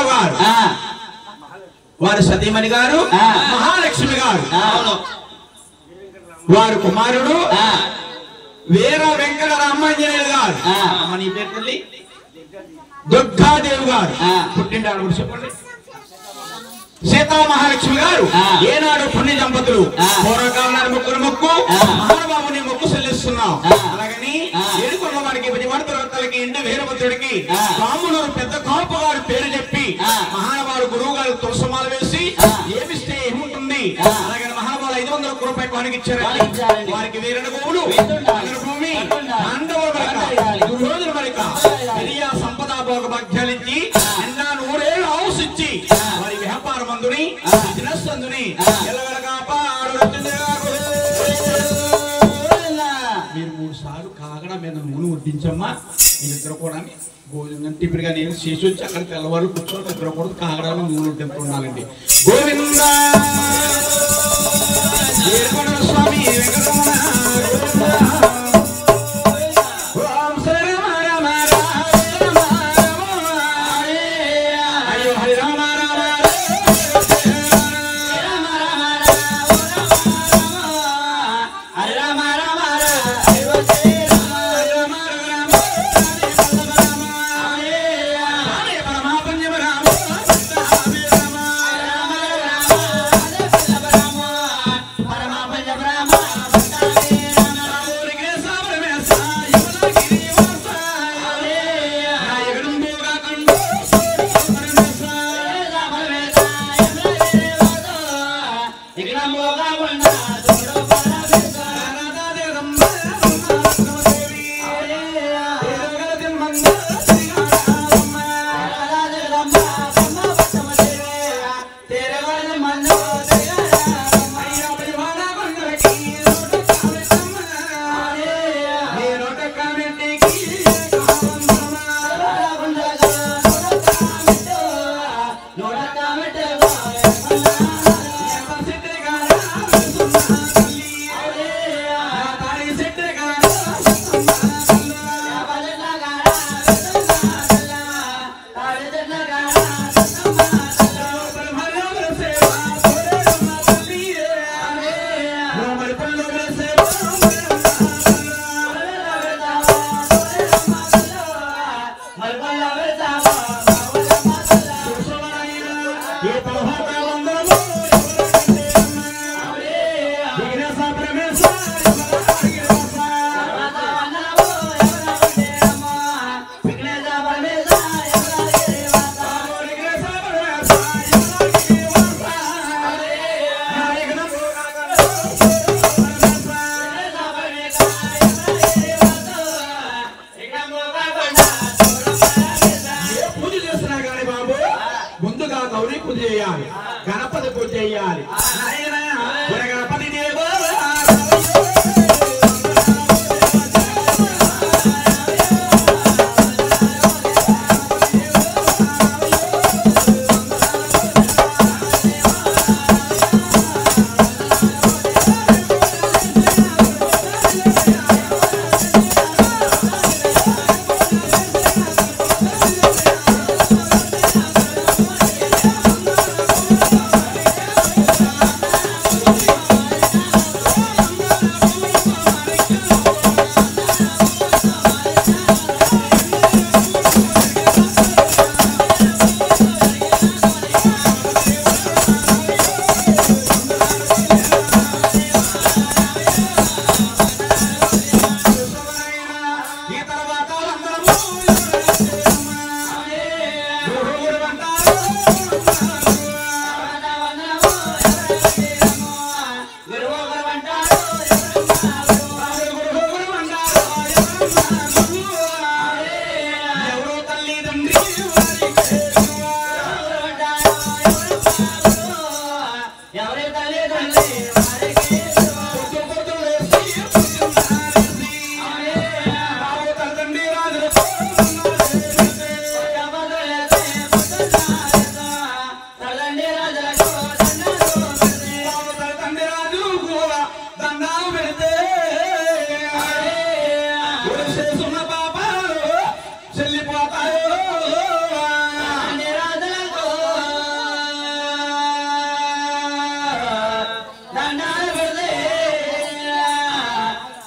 వెంకటరావు గారు వారి సతీమణి గారు మహాలక్ష్మి గారు వారి కుమారుడు వీర వెంకట రామాంజనేయులు గారు నీ పేరు తల్లి దుర్గాదేవి గారు పుట్టింటారు చెప్పండి సీతా మహాలక్ష్మి గారు ఏనాడు పుణ్య దంపతులు పూర్వకాల మొక్కులు మొక్కు మహానుభావుని మొక్కు చెల్లిస్తున్నాం అలాగని ఏడుకొండ వారికి పతివర్తలకి ఇంటి వీరభద్రుడికి రాములూరు పెద్ద కాపు గారు పేరు చెప్పి మహానుభావుడు గురువు గారు తులసమాల వేసి ఏమిస్తే ఏముంటుంది అలాగని మహానుభావులు 500 రూపాయలు వారికి ఇచ్చారు వారికి వీరణ గోవులు భూమి రోజుల మరిక పెరియ సంపద భోగ భాగ్యాలిచ్చి నిన్న 100 ఏళ్ళు ఆవుసిచ్చి వారి వ్యాపారం అందుని దినస్సందుని మీరు 3 సార్లు కాగడ మీద నూనె వడ్డించమ్మా మీరిద్దరు కూడా భోజనం టిఫిన్గా నేను చేసి వచ్చి అక్కడ తెల్లవారు కూర్చొని ఇద్దరు కూడా కాగడాలో నూనె వడ్డింపు ఉండాలండి గోవింద స్వామి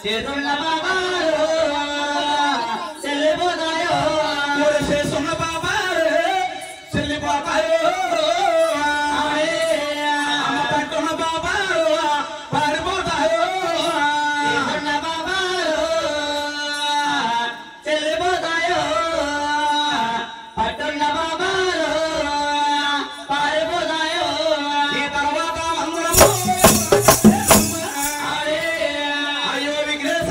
చేతున్న బాబాలు చెల్లిపోతాయో చేస్తున్న బాబాలు చెల్లిపోతాయో అమ్మ పట్టున్న బాబాలు పారిపోతాయో చేతున్న బాబాలు చెల్లిపోతాయో పట్టున్న బాబాలు పారిపోతాయో ఈ తర్వాత అందరము అయ్యో విఘ్నేశ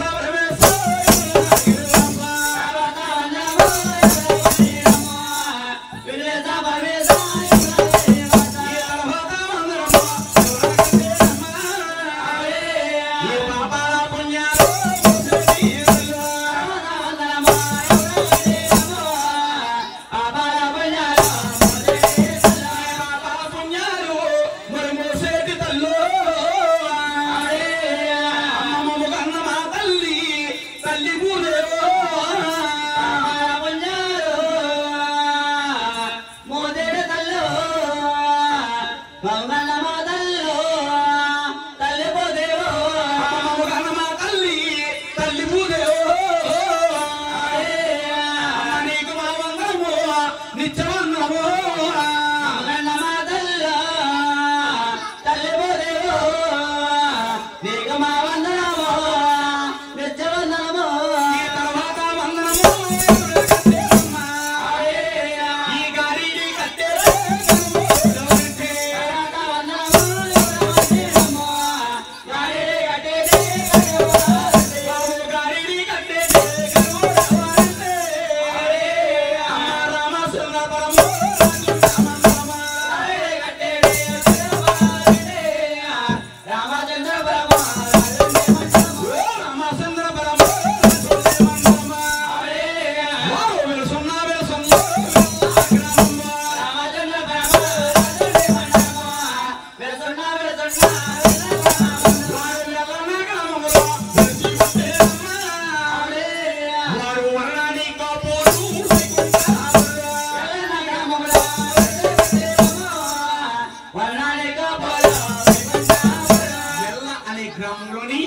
గ్రామంలోని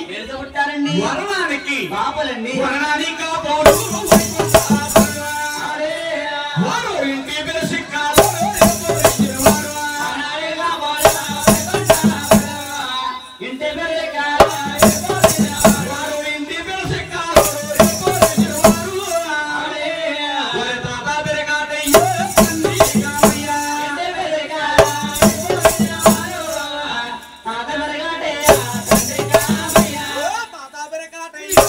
వరణానికి పాపలండి వరణానికి పోడు వారు ఇంటి పిలిచి కాదు ఇంటి పిలిచి వారు ఇంటి పిలిచి కాదు తాత పెరగాటయ్యో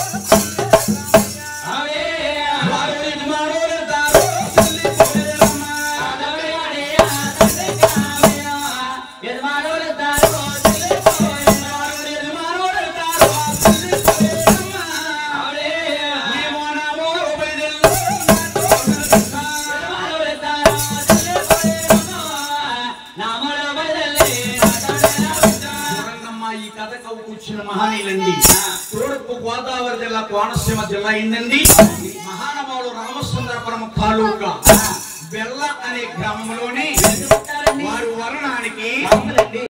మహానీయులండి తూర్పు గోదావరి జిల్లా కోనసీమ జిల్లా అయిందండి. మహానుభావుడు రామచంద్రపురం తాలూకా బెల్ల అనే గ్రామంలోని వారు వరణానికి